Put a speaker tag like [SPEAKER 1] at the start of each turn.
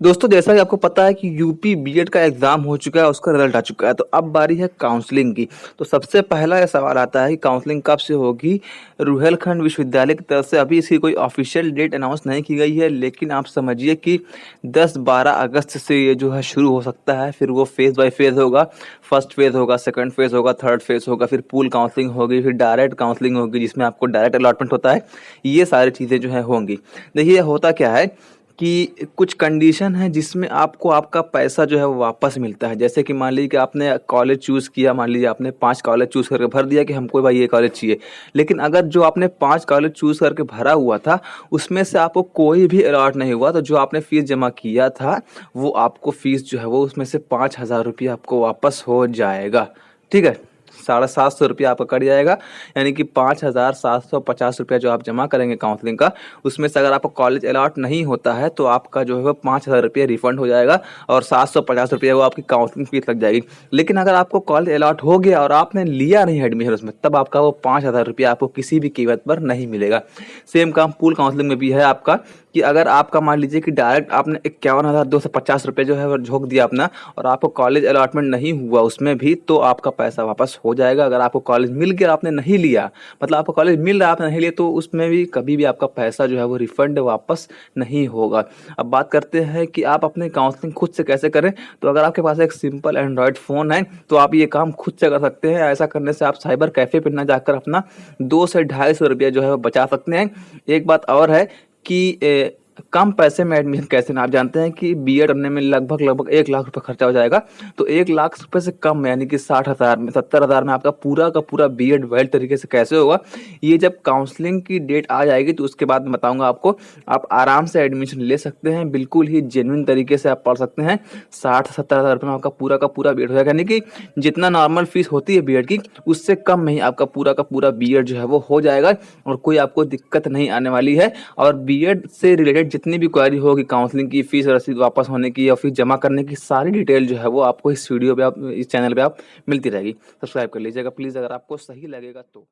[SPEAKER 1] दोस्तों जैसा कि आपको पता है कि यूपी बीएड का एग्ज़ाम हो चुका है, उसका रिजल्ट आ चुका है। तो अब बारी है काउंसलिंग की। तो सबसे पहला ये सवाल आता है कि काउंसलिंग कब से होगी? रुहेलखंड विश्वविद्यालय की तरफ से अभी इसकी कोई ऑफ़िशियल डेट अनाउंस नहीं की गई है, लेकिन आप समझिए कि 10-12 अगस्त से ये जो है शुरू हो सकता है। फिर वो फ़ेज़ बाय फ़ेज़ होगा। फर्स्ट फ़ेज़ होगा, सेकंड फ़ेज़ होगा, थर्ड फ़ेज़ होगा, फिर पूल काउंसलिंग होगी, फिर डायरेक्ट काउंसलिंग होगी जिसमें आपको डायरेक्ट अलॉटमेंट होता है। ये सारी चीज़ें जो हैं होंगी। देखिए होता क्या है कि कुछ कंडीशन है जिसमें आपको आपका पैसा जो है वो वापस मिलता है। जैसे कि मान लीजिए कि आपने कॉलेज चूज़ किया, मान लीजिए आपने 5 कॉलेज चूज़ करके भर दिया कि हमको भाई ये कॉलेज चाहिए। लेकिन अगर जो आपने 5 कॉलेज चूज़ करके भरा हुआ था, उसमें से आपको कोई भी अलॉट नहीं हुआ, तो जो आपने फ़ीस जमा किया था, वो आपको फ़ीस जो है वो उसमें से 5,000 रुपये आपको वापस हो जाएगा। ठीक है? 750 रुपया आपका कट जाएगा, यानी कि 5,750 रुपया जो आप जमा करेंगे काउंसलिंग का, उसमें से अगर आपको कॉलेज अलॉट नहीं होता है तो आपका जो है वो 5,000 रुपये रिफंड हो जाएगा और 750 रुपये वो आपकी काउंसलिंग फीस लग जाएगी। लेकिन अगर आपको कॉलेज अलॉट हो गया और आपने लिया नहीं एडमिशन उसमें, तब आपका वो 5,000 रुपया आपको किसी भी कीमत पर नहीं मिलेगा। सेम काम पूल काउंसलिंग में भी है आपका कि अगर आपका मान लीजिए कि डायरेक्ट आपने 51,250 रुपये जो है वो झोंक दिया अपना और आपको कॉलेज अलॉटमेंट नहीं हुआ उसमें भी, तो आपका पैसा वापस हो जाएगा। अगर आपको कॉलेज मिल गया आपने नहीं लिया, मतलब आपको कॉलेज मिल रहा है आपने नहीं लिया, तो उसमें भी कभी भी आपका पैसा जो है वो रिफंड वापस नहीं होगा। अब बात करते हैं कि आप अपने काउंसलिंग खुद से कैसे करें। तो अगर आपके पास एक सिंपल एंड्रॉयड फ़ोन है तो आप ये काम खुद से कर सकते हैं। ऐसा करने से आप साइबर कैफ़े पे ना जाकर अपना 2 से ₹250 जो है वो बचा सकते हैं। एक बात और है कि कम पैसे में एडमिशन कैसे ना, आप जानते हैं कि बीएड करने में लगभग 1 लाख रुपए खर्चा हो जाएगा। तो 1 लाख रुपए से कम में, यानी कि 60,000 में, 70,000 में आपका पूरा का पूरा बीएड वेल तरीके से कैसे होगा, ये जब काउंसलिंग की डेट आ जाएगी तो उसके बाद मैं बताऊँगा आपको। आप आराम से एडमिशन ले सकते हैं, बिल्कुल ही जेन्युइन तरीके से आप पढ़ सकते हैं। 60-70,000 रुपए में आपका पूरा का पूरा बीएड हो जाएगा, यानी कि जितना नॉर्मल फीस होती है बीएड की, उससे कम में ही आपका पूरा का पूरा बीएड जो है वो हो जाएगा और कोई आपको दिक्कत नहीं आने वाली है। और बीएड से रिलेटेड जितनी भी क्वेरी होगी, काउंसलिंग की, फीस रसीद वापस होने की या फीस जमा करने की, सारी डिटेल जो है वो आपको इस वीडियो पे, आप इस चैनल पे आप मिलती रहेगी। सब्सक्राइब कर लीजिएगा प्लीज़, अगर आपको सही लगेगा तो।